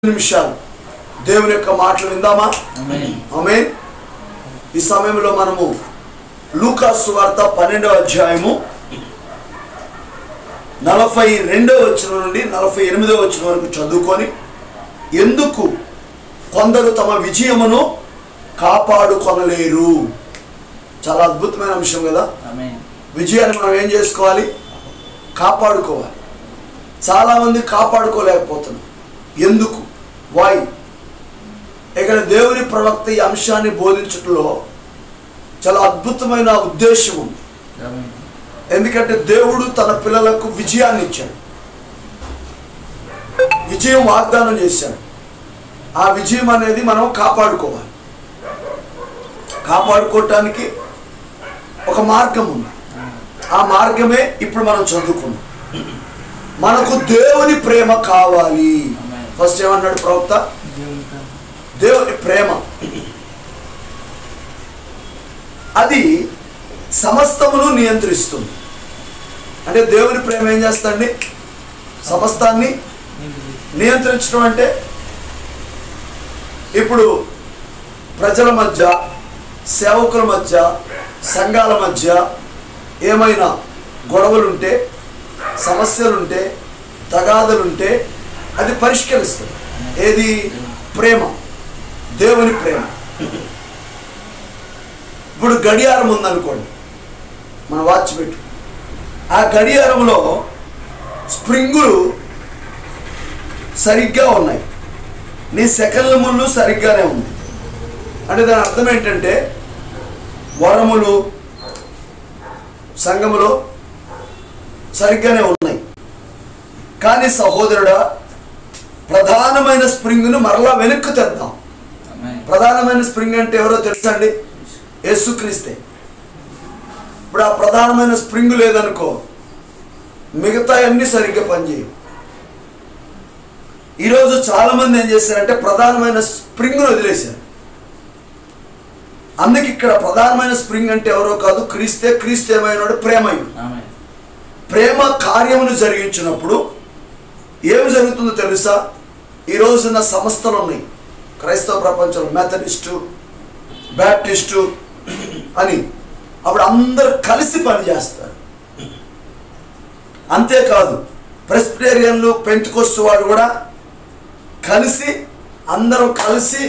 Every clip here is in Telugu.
నిమిషాలు దేవుని యొక్క మాటలు విందామా? ఆమేన్. ఈ సమయంలో మనము లూకా సువార్త 12వ అధ్యాయము 42వ వచనం నుండి 48వ వచనం వరకు చదువుకొని, ఎందుకు కొందరు తమ విజయమును కాపాడుకొనలేరు. చాలా అద్భుతమైన అంశం కదా. విజయాన్ని మనం ఏం చేసుకోవాలి? కాపాడుకోవాలి. చాలామంది కాపాడుకోలేకపోతున్నారు. ఎందుకు? వై? ఇక్కడ దేవుని ప్రవక్త ఈ అంశాన్ని బోధించడంలో చాలా అద్భుతమైన ఉద్దేశం ఉంది. ఎందుకంటే దేవుడు తన పిల్లలకు విజయాన్ని ఇచ్చాడు, విజయం వాగ్దానం చేశాడు. ఆ విజయం అనేది మనం కాపాడుకోవాలి. కాపాడుకోవటానికి ఒక మార్గం ఉంది. ఆ మార్గమే ఇప్పుడు మనం చదువుకున్నాం. మనకు దేవుని ప్రేమ కావాలి. ఫస్ట్ ఏమన్నాడు ప్రవక్త? దేవుని ప్రేమ. అది సమస్తమును నియంత్రిస్తుంది. అంటే దేవుని ప్రేమ ఏం చేస్తుంది? సమస్తాన్ని నియంత్రించడం. అంటే ఇప్పుడు ప్రజల మధ్య, సేవకుల మధ్య, సంఘాల మధ్య ఏమైనా గొడవలుంటే, సమస్యలుంటే, తగాదలుంటే అది పరిష్కరిస్తుంది. ఏది? ప్రేమ, దేవుని ప్రేమ. ఇప్పుడు గడియారం ఉందనుకోండి, మన వాచ్ పెట్టు. ఆ గడియారంలో స్ప్రింగులు సరిగ్గా ఉన్నాయి, నీ సెకండ్ల ముళ్ళు సరిగ్గానే ఉంది. అంటే దాని అర్థం ఏంటంటే వరములు సంఘములో సరిగ్గానే ఉన్నాయి. కానీ సహోదరుడా, ప్రధానమైన స్ప్రింగ్ను మరలా వెనక్కి తెద్దాం. ప్రధానమైన స్ప్రింగ్ అంటే ఎవరో తెలుసా అండి? యేసుక్రీస్తే. ఇప్పుడు ఆ ప్రధానమైన స్ప్రింగ్ లేదనుకో, మిగతా అన్నీ సరిగ్గా పనిచేయవు. ఈరోజు చాలామంది ఏం చేశారంటే ప్రధానమైన స్ప్రింగ్ను వదిలేశారు. అందుకే ఇక్కడ ప్రధానమైన స్ప్రింగ్ అంటే ఎవరో కాదు, క్రీస్తే. క్రీస్తు ఏమైనాడు? ప్రేమయుడు. ప్రేమ కార్యమును జరిగించినప్పుడు ఏమి జరుగుతుందో తెలుసా? ఈ రోజున సంస్థలు ఉన్నాయి క్రైస్తవ ప్రపంచంలో, మెథడిస్టు, బ్యాప్టిస్టు అని. అప్పుడు అందరూ కలిసి పనిచేస్తారు. అంతేకాదు ప్రెస్బిటేరియన్లు, పెంతెకోస్తు వాళ్ళు కూడా కలిసి, అందరం కలిసి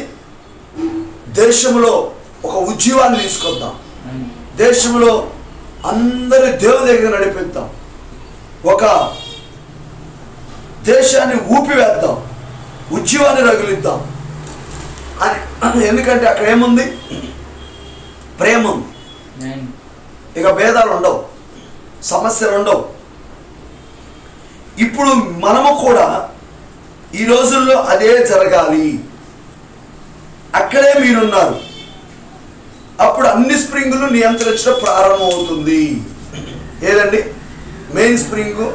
దేశంలో ఒక ఉద్యమాన్ని తీసుకొద్దాం, దేశంలో అందరి దేవుని దగ్గర నడిపిద్దాం, ఒక దేశాన్ని ఊపివేద్దాం, ఉద్యమాన్ని రగిలిద్దాం అని. ఎందుకంటే అక్కడ ఏముంది? ప్రేమ ఉంది. ఇక భేదాలు ఉండవు, సమస్యలు ఉండవు. ఇప్పుడు మనము కూడా ఈ రోజుల్లో అదే జరగాలి. అక్కడే మీరున్నారు. అప్పుడు అన్ని స్ప్రింగులు నియంత్రించడం ప్రారంభమవుతుంది. ఏదండి? మెయిన్ స్ప్రింగు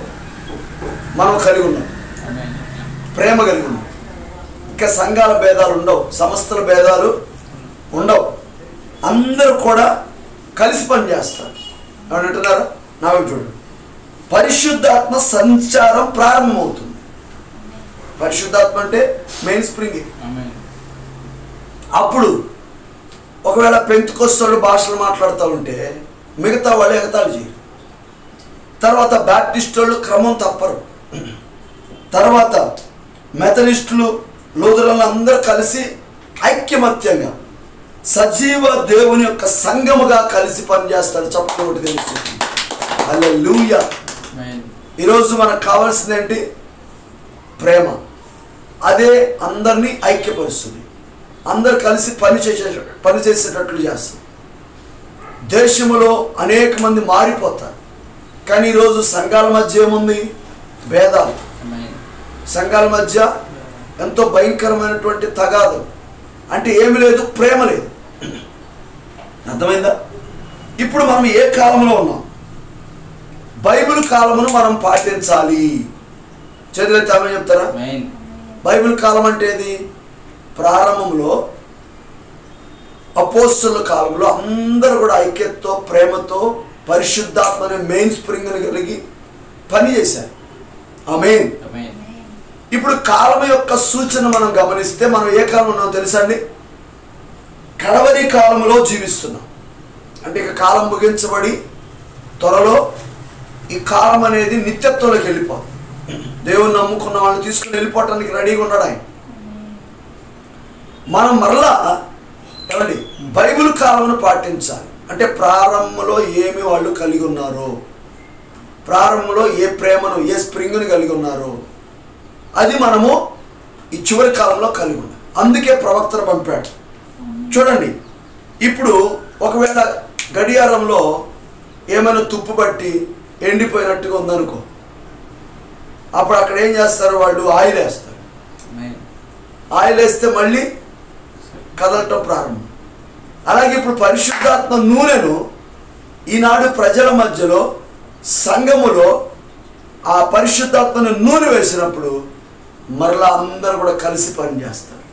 మనం కలిగి ఉన్నాం, ప్రేమ కలిగి ఉన్నాం. ఇంకా సంఘాల భేదాలు ఉండవు, సంస్థల భేదాలు ఉండవు. అందరూ కూడా కలిసి పనిచేస్తారు. ఏమంటున్నారా? నాకు చూడండి, పరిశుద్ధాత్మ సంచారం ప్రారంభమవుతుంది. పరిశుద్ధాత్మ అంటే మెయిన్ స్ప్రింగ్. అప్పుడు ఒకవేళ పెంతెకోస్తు భాషలు మాట్లాడుతూ ఉంటే మిగతా వాళ్ళు ఎగతాళి చేయరు. తర్వాత బ్యాప్టిస్ట్ వాళ్ళు క్రమం తప్పరు. తర్వాత మెథడిస్టులు, లూథరన్లు అందరూ కలిసి ఐక్యమత్యంగా సజీవ దేవుని యొక్క సంఘముగా కలిసి పనిచేస్తారు. చప్పటి తెలుసు. హల్లెలూయా. ఈరోజు మనకు కావాల్సింది ఏంటి? ప్రేమ. అదే అందరినీ ఐక్యపరుస్తుంది, అందరు కలిసి పనిచేసేటట్లు చేస్తుంది. దేశంలో అనేక మంది మారిపోతారు. కానీ ఈరోజు సంఘాల మధ్య ఏముంది? భేదాలు. సంఘాల మధ్య ఎంతో భయంకరమైనటువంటి తగాదు. అంటే ఏమి లేదు, ప్రేమ లేదు. అర్థమైందా? ఇప్పుడు మనం ఏ కాలంలో ఉన్నాం? బైబిల్ కాలమును మనం పాటించాలి. చదివితే ఆమె చెప్తారా? బైబిల్ కాలం అంటే ఏది? ప్రారంభంలో అపోస్తలుల కాలంలో అందరూ కూడా ఐక్యతతో, ప్రేమతో, పరిశుద్ధాత్మ అనే మెయిన్ స్ప్రింగ్ని కలిగి పనిచేశారు. ఆమేన్. ఇప్పుడు కాలం యొక్క సూచన మనం గమనిస్తే మనం ఏ కాలం ఉన్నాం తెలుసా అండి? కడవరి కాలంలో జీవిస్తున్నాం. అంటే ఇక కాలం ముగించబడి త్వరలో ఈ కాలం అనేది నిత్యత్వంలోకి వెళ్ళిపోతుంది. దేవుని నమ్ముకున్న వాళ్ళని తీసుకుని వెళ్ళిపోవటానికి రెడీగా ఉన్నాడు ఆయన. మనం మరలా ఏమండి బైబిల్ కాలంను పాటించాలి. అంటే ప్రారంభంలో ఏమి వాళ్ళు కలిగి ఉన్నారో, ప్రారంభంలో ఏ ప్రేమను ఏ స్ప్రింగ్ను కలిగి ఉన్నారో అది మనము ఈ చివరి కాలంలో కలిగి ఉన్నాం. అందుకే ప్రవక్తను పంపాడు. చూడండి, ఇప్పుడు ఒకవేళ గడియారంలో ఏమైనా తుప్పు పట్టి ఎండిపోయినట్టుగా ఉందనుకో, అప్పుడు అక్కడ ఏం చేస్తారు? వాళ్ళు ఆయిల్ వేస్తారు. ఆయిల్ వేస్తే మళ్ళీ కదలటం ప్రారంభం. అలాగే ఇప్పుడు పరిశుద్ధాత్మ నూనెను ఈనాడు ప్రజల మధ్యలో సంఘములో ఆ పరిశుద్ధాత్మను నూనె వేసినప్పుడు మరలా అందరూ కూడా కలిసి పనిచేస్తారు.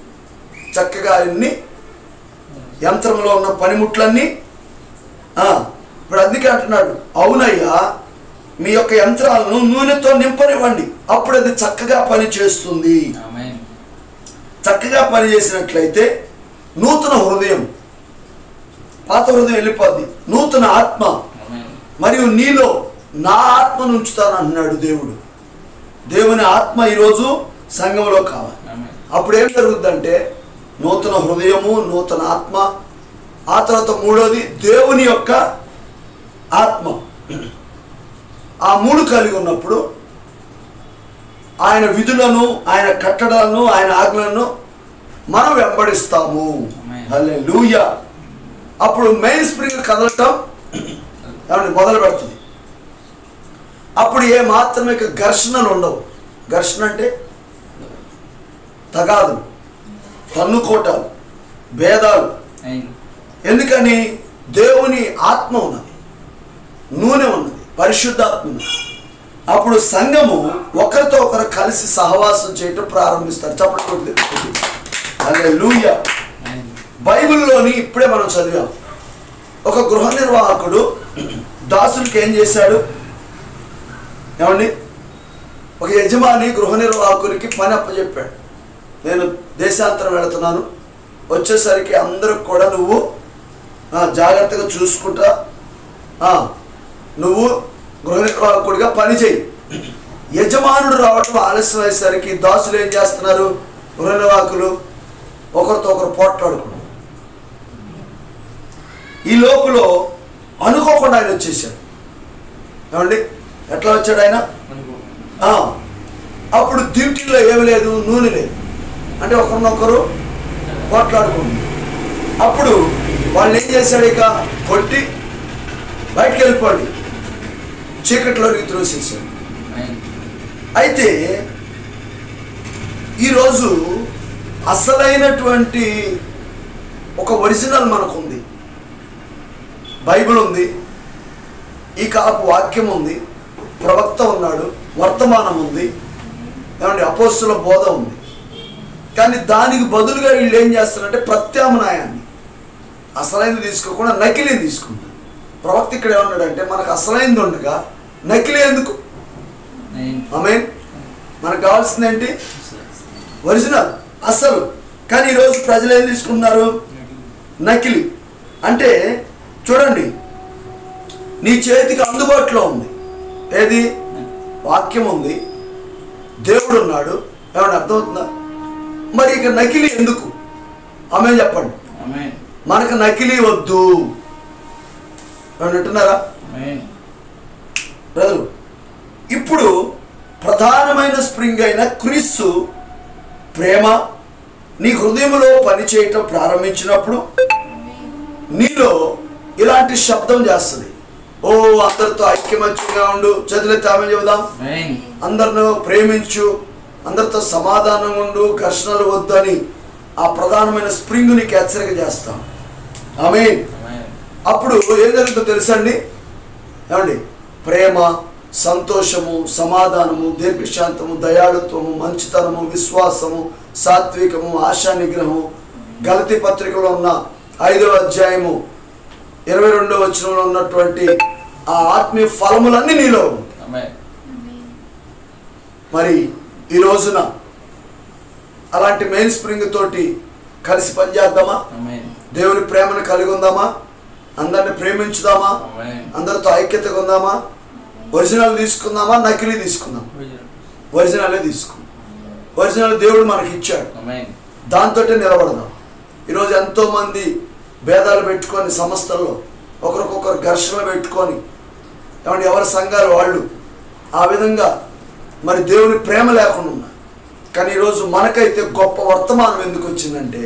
చక్కగా అన్ని యంత్రంలో ఉన్న పనిముట్లన్నీ ఇప్పుడు అందుకే అంటున్నాడు, అవునయ్యా మీ యొక్క యంత్రాలను నూనెతో నింపనివ్వండి, అప్పుడు అది చక్కగా పని చేస్తుంది. చక్కగా పని చేసినట్లయితే నూతన హృదయం, పాత హృదయం వెళ్ళిపోద్ది, నూతన ఆత్మ మరియు నీలో నా ఆత్మను ఉంచుతాను అన్నాడు దేవుడు. దేవుని ఆత్మ ఈరోజు సంఘంలో కావాలి. అప్పుడు ఏం జరుగుద్దంటే నూతన హృదయము, నూతన ఆత్మ, ఆ తర్వాత మూడోది దేవుని యొక్క ఆత్మ. ఆ మూడు కలిగి ఉన్నప్పుడు ఆయన విధులను, ఆయన కట్టడాలను, ఆయన ఆజ్ఞలను మనం వెంబడిస్తాము. హల్లెలూయా. అప్పుడు మెయిన్ స్ప్రింగ్ కదలటం మొదలు పెడుతుంది. అప్పుడు ఏ మాత్రమే ఘర్షణలు ఉండవు. ఘర్షణ అంటే తగాదులు, తన్నుకోటాలు, భేదాలు. ఎందుకని? దేవుని ఆత్మ ఉన్నది, నూనె ఉన్నది, పరిశుద్ధాత్మ ఉన్నది. అప్పుడు సంఘము ఒకరితో ఒకరు కలిసి సహవాసం చేయటం ప్రారంభిస్తారు. చెప్పండి. హల్లెలూయా. బైబిల్లోని ఇప్పుడే మనం చదివాం, ఒక గృహ నిర్వాహకుడు దాసులకి ఏం చేశాడు? ఏమండి, ఒక యజమాని గృహ నిర్వాహకునికి పని అప్పచెప్పాడు. నేను దేశాంతరం వెళుతున్నాను, వచ్చేసరికి అందరికి కూడా నువ్వు జాగ్రత్తగా చూసుకుంటా, నువ్వు గృహ నిర్వాహకుడిగా పని చేయి. యజమానుడు రావడం ఆలస్యం అయ్యేసరికి దాసులు ఏం చేస్తున్నారు? గృహ నిర్వాహకులు ఒకరితో ఒకరు పోట్లాడుకున్నారు. ఈ లోపల అనుకోకుండా ఆయన వచ్చేసాడు. ఏమండి, ఎట్లా వచ్చాడు ఆయన? అప్పుడు డ్యూటీలో ఏమి లేదు, నూనె లేదు, అంటే ఒకరినొకరు పోట్లాడుకుంది. అప్పుడు వాళ్ళు ఏం చేశాడు? ఇక కొట్టి బయటకు వెళ్ళిపోండి, చీకట్లోకి త్రోసేసాడు. అయితే ఈరోజు అసలైనటువంటి ఒక ఒరిజినల్ మనకుంది. బైబిల్ ఉంది, ఈ కాలపు వాక్యం ఉంది, ప్రవక్త ఉన్నాడు, వర్తమానం ఉంది, ఏమంటే అపోస్తుల బోధ ఉంది. కానీ దానికి బదులుగా వీళ్ళు ఏం చేస్తారంటే ప్రత్యామ్నాయాన్ని, అసలైనది తీసుకోకుండా నకిలీని తీసుకుంటారు. ప్రవక్త ఇక్కడ ఏమన్నాడంటే మనకు అసలైనది ఉండగా నకిలీ ఎందుకు? ఆమేన్. మనకు కావాల్సింది ఏంటి? ఒరిజినల్, అసలు. కానీ ఈరోజు ప్రజలు ఏం తీసుకున్నారు? నకిలీ. అంటే చూడండి, నీ చేతికి అందుబాటులో ఉంది ఏది? వాక్యం ఉంది, దేవుడు ఉన్నాడు. ఏమన్నా అర్థమవుతుందా? మరి ఇక నకిలీ ఎందుకు? ఆమె చెప్పండి. మనకు నకిలీ వద్దు అంటున్నారా బ్రదరు? ఇప్పుడు ప్రధానమైన స్ప్రింగ్ అయిన క్రీస్తు ప్రేమ నీ హృదయంలో పనిచేయటం ప్రారంభించినప్పుడు నీలో ఇలాంటి శబ్దం చేస్తుంది. ఓ, అందరితో ఐక్యమత్యంగా ఉండు, చేతులెత్తి ఆమేన్ చెబుదాం. అందరిని ప్రేమించు, అందరితో సమాధానం ఉండు, ఘర్షణలు వద్దు అని ఆ ప్రధానమైన స్ప్రింగ్ నీకు హెచ్చరిక చేస్తాం. ఆమేన్. అప్పుడు ఏం జరుగుతుందో తెలుసండి? ఏమండి, ప్రేమ, సంతోషము, సమాధానము, దీర్ఘశాంతము, దయాళుత్వము, మంచితనము, విశ్వాసము, సాత్వికము, ఆశా నిగ్రహము, గలతీ పత్రికలో ఉన్న 5వ అధ్యాయము 22వ వచనంలో ఉన్నటువంటి ఆ ఆత్మీయ ఫలములన్నీ నీలో. మరి ఈ రోజున అలాంటి మెయిన్ స్ప్రింగ్ తోటి కలిసి పనిచేద్దామా? దేవుని ప్రేమను కలిగి ఉందామా? అందరిని ప్రేమించుదామా? అందరితో ఐక్యతగా ఉందామా? ఒరిజినల్ తీసుకుందామా, నకిలీ తీసుకుందాం? ఒరిజినలే తీసుకుందాం. ఒరిజినల్ దేవుడు మనకి ఇచ్చాడు, దాంతో నిలబడదాం. ఈరోజు ఎంతోమంది భేదాలు పెట్టుకొని సంస్థల్లో ఒకరికొకరు ఘర్షణలు పెట్టుకొని ఏమంటే ఎవరి సంఘాలు వాళ్ళు ఆ విధంగా మరి దేవుని ప్రేమ లేకుండా ఉన్నారు. కానీ ఈరోజు మనకైతే గొప్ప వర్తమానం ఎందుకు వచ్చిందంటే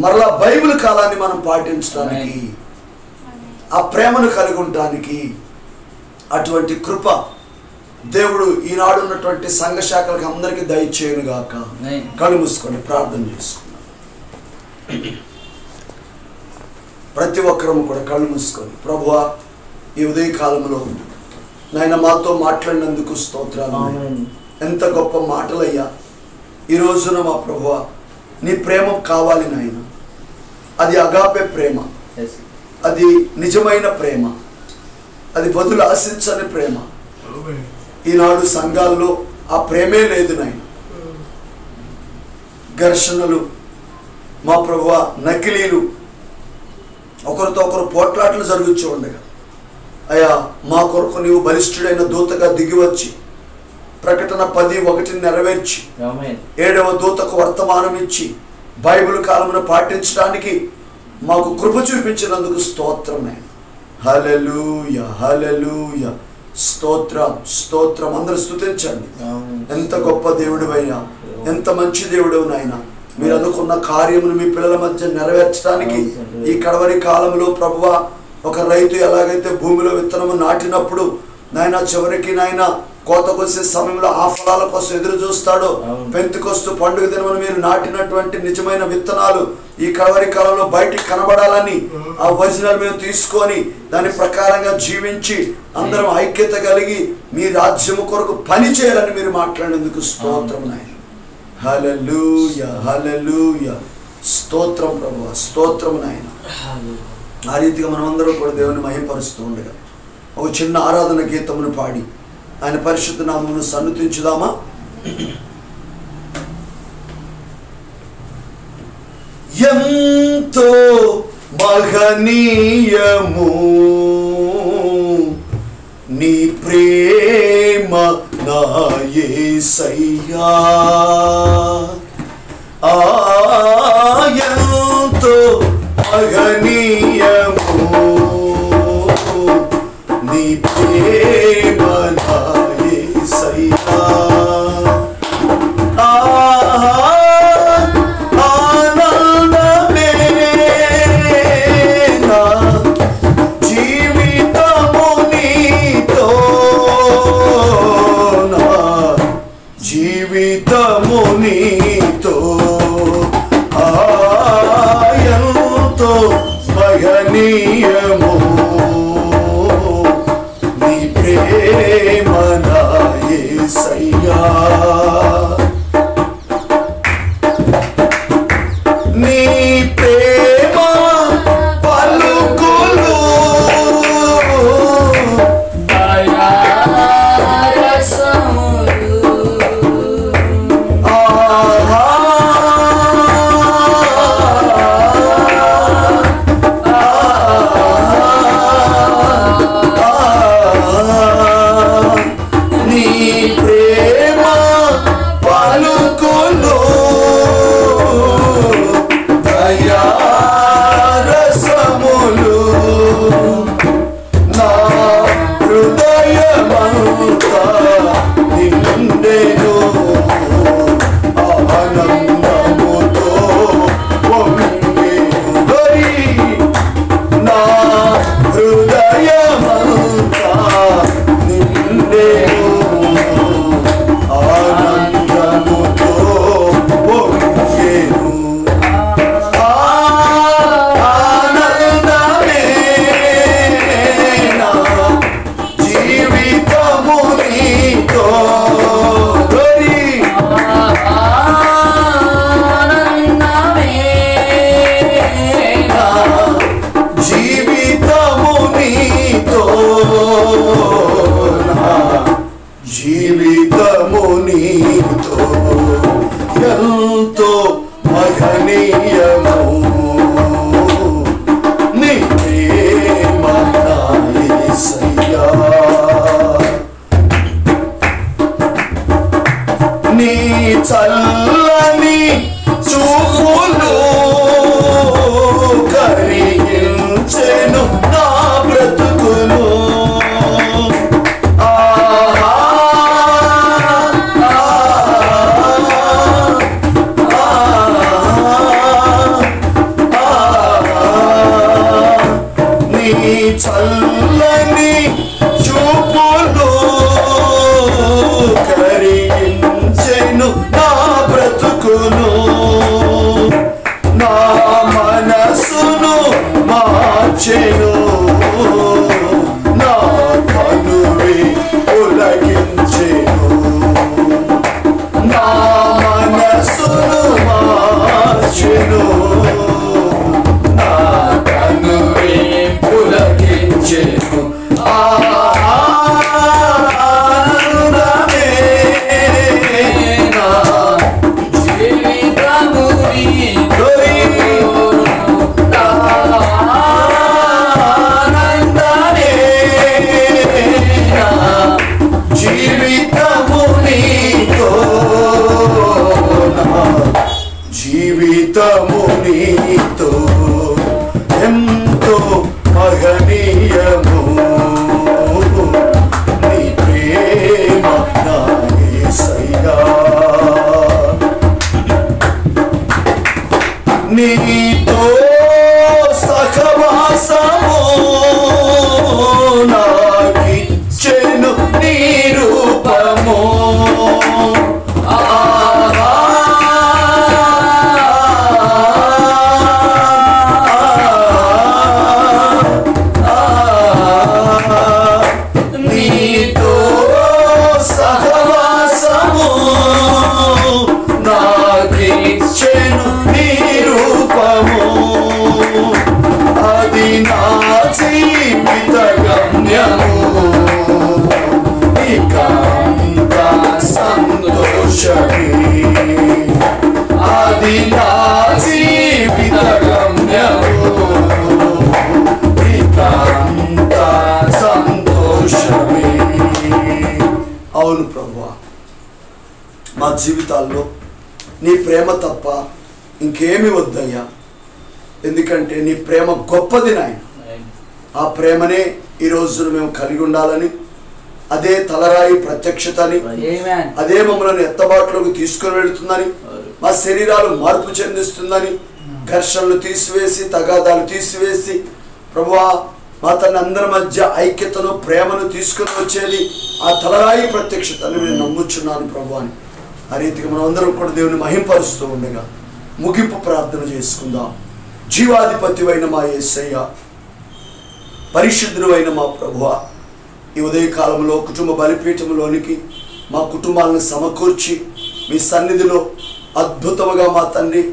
మరలా బైబిల్ కాలాన్ని మనం పాటించడానికి, ఆ ప్రేమను కలిగి ఉండటానికి అటువంటి కృప దేవుడు ఈనాడు ఉన్నటువంటి సంఘ శాఖలకు అందరికీ దయచేయును గాక. కళ్ళు మూసుకొని ప్రార్థన చేసుకున్నాం. ప్రతి ఒక్కరము కూడా కళ్ళు మూసుకొని, ప్రభువా ఈ ఉదయ కాలంలో నాయన మాతో మాట్లాడినందుకు స్తోత్రాలు. ఎంత గొప్ప మాటలయ్యా ఈ రోజున మా ప్రభువా. నీ ప్రేమ కావాలి నాయన. అది అగాపే ప్రేమ, అది నిజమైన ప్రేమ, అది బదులు ఆశించని ప్రేమ. ఈనాడు సంఘాల్లో ఆ ప్రేమే లేదు నాయన. ఘర్షణలు మా ప్రభువా, నకిలీలు, ఒకరితో ఒకరు పోట్లాట్లు జరుగుతూ ఉండగా అయ్యా మా కొరకు నీవు బలిష్ఠుడైన దూతగా దిగివచ్చి ప్రకటన 10:1 నెరవేర్చి 7వ దూతకు వర్తమానం ఇచ్చి బైబిల్ కాలమును పాటించడానికి మాకు కృప చూపించినందుకు స్తోత్రమే. హల్లెలూయా, హల్లెలూయా, స్తోత్రం, స్తోత్రం. అందరూ స్తుతించండి. ఎంత గొప్ప దేవుడివయ్యా, ఎంత మంచి దేవుడవు నాయన. మీరు అనుకున్న కార్యమును మీ పిల్లల మధ్య నెరవేర్చడానికి ఈ కడవరి కాలంలో ప్రభువా, ఒక రైతు ఎలాగైతే భూమిలో విత్తనము నాటినప్పుడు నాయన చివరికి నాయన కోతకొచ్చే సమయంలో ఆ ఫలాల కోసం ఎదురు చూస్తాడో, పెంతెకొస్తు పండుగ దినమున మీరు నాటినటువంటి నిజమైన విత్తనాలు ఈ కడవరి కాలంలో బయటికి కనబడాలని ఆ ఒరిజినల్ మేము తీసుకొని దాని ప్రకారంగా జీవించి అందరం ఐక్యత కలిగి మీ రాజ్యము కొరకు పని చేయాలని మీరు మాట్లాడినందుకు స్తోత్రం నాయన. హల్లెలూయా, హల్లెలూయా, స్తోత్రం ప్రభువా, స్తోత్రం నాయన. ఆ రీతిగా మనమందరం కూడా దేవుని మహిమపరుస్తూ ఉండగా ఒక చిన్న ఆరాధన గీతమును పాడి ఆయన పరిశుద్ధ నామమును సన్నుతించుదామా? ఎంతో మహనీయము నీ ప్రేమ నా యేసయ్యా, ఎంతో మహనీయము నీ ప్రేమ నా యేసయ్యా, ఆనందమే నా జీవితము నీతో, నా జీవితము నీతో, ఎంతో మహనీయము నీ ప్రేమ నా యేసయ్యా నీ చల్లని చూపులు కరిగించెను నా బ్రతుకును చల్లని చూపులు కరిగించెను నా బ్రతుకును నా మనసును మార్చెను నా కనువే ఉలగించెను నా మనసును మార్చెను నా కనువే పులకించెను ఆనందమే నా జీవితము నీతో ఆనందమే నా జీవితము నీతో నా జీవితము నీతో ఎంతో మహనీయము నీ ప్రేమ నా యేసయ్యా నీతో సహవాసము నాకిచ్చెను నీ రూపము నీతో సహవాసము నాకిచ్చెను నీ రూపము అది నా జీవిత గమ్యము ఇకంత సంతోషమే అది నా జీవిత గమ్యము ఇకంత సంతోషమే అవును ప్రభువా మా జీవితాల్లో నీ ప్రేమ తప్ప ఇంకేమి వద్దయ్యా ఎందుకంటే నీ ప్రేమ గొప్పది నాయన ఆ ప్రేమనే ఈ రోజున మేము కలిగి ఉండాలని అదే తలరాయి ప్రత్యక్షతని అదే మమ్మల్ని ఎత్తబాటులోకి తీసుకుని వెళుతుందని మా శరీరాలు మార్పు చెందిస్తుందని ఘర్షణలు తీసివేసి తగాదాలు తీసివేసి ప్రభువా మా తన అందరి మధ్య ఐక్యతను ప్రేమను తీసుకుని వచ్చేది ఆ తలరాయి ప్రత్యక్షతని నేను నమ్ముచున్నాను ప్రభు అని ఆ రీతిగా మనం అందరం కూడా దేవుని మహింపరుస్తూ ఉండగా ముగింపు ప్రార్థన చేసుకుందాం జీవాధిపతివైన మా యేసయ్య పరిశుద్ధుడైన మా ప్రభువా ఈ ఉదయకాలంలో కుటుంబ బలిపీఠంలోనికి మా కుటుంబాలను సమకూర్చి మీ సన్నిధిలో అద్భుతముగా మా తండ్రి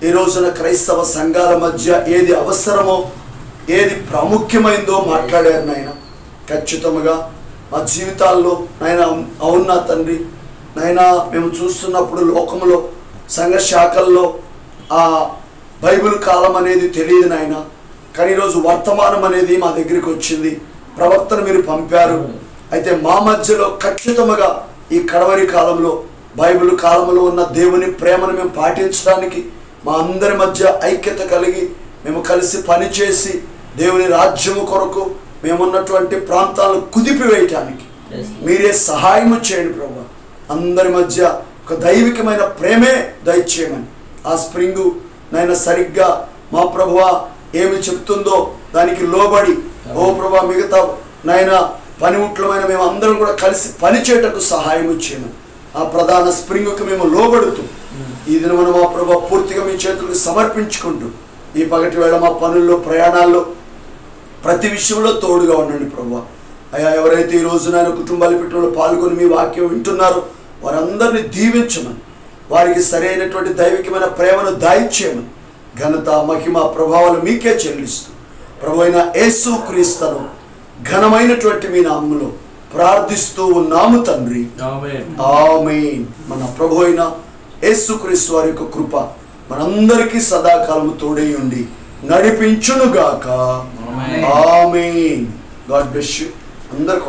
ఈ రోజున క్రైస్తవ సంఘాల మధ్య ఏది అవసరమో ఏది ప్రాముఖ్యమైందో మాట్లాడారు నాయన ఖచ్చితంగా మా జీవితాల్లో నాయన అవును నా తండ్రి నాయన మేము చూస్తున్నప్పుడు లోకంలో సంఘ శాఖల్లో ఆ బైబిల్ కాలం అనేది తెలియదు నాయన కానీ ఈరోజు వర్తమానం అనేది మా దగ్గరికి వచ్చింది ప్రవక్తను మీరు పంపారు అయితే మా మధ్యలో ఖచ్చితంగా ఈ కడవరి కాలంలో బైబిల్ కాలంలో ఉన్న దేవుని ప్రేమను మేము పాటించడానికి మా అందరి మధ్య ఐక్యత కలిగి మేము కలిసి పనిచేసి దేవుని రాజ్యము కొరకు మేమున్నటువంటి ప్రాంతాలను కుదిపివేయటానికి మీరే సహాయము చేయండి ప్రభు అందరి మధ్య ఒక దైవికమైన ప్రేమే దయచేయమని ఆ స్ప్రింగు నాయన సరిగ్గా మా ప్రభువా ఏమి చెప్తుందో దానికి లోబడి ఓ ప్రభా మిగతా నాయన పనిముట్లమైన మేము అందరం కూడా కలిసి పనిచేయటకు సహాయం చేయమని ఆ ప్రధాన స్ప్రింగ్కు మేము లోబడుతూ ఈ దినమున మా ప్రభా పూర్తిగా మీ చేతులకు సమర్పించుకుంటూ ఈ పగటి వేళ మా పనుల్లో ప్రయాణాల్లో ప్రతి విషయంలో తోడుగా ఉండండి ప్రభువా అయ్యా ఎవరైతే ఈ రోజు నాయన కుటుంబాల పెట్టడంలో పాల్గొని మీ వాక్యం వింటున్నారో వారందరినీ దీవించమని వారికి సరైనటువంటి దైవికమైన ప్రేమను దాయిచ్చేయమని ఘనత మహిమ ప్రభావాలు మీకే చెల్లిస్తూ ప్రభు అయిన యేసు క్రీస్తును ఘనమైనటువంటి మీ నామములో ప్రార్థిస్తూ ఉన్నాము తండ్రి ఆమేన్. మన ప్రభు అయిన యేసు క్రీస్తు వారి యొక్క కృప మనందరికీ సదాకాలము తోడై ఉండి నడిపించునుగాక. ఆమేన్. God bless you. అందరికీ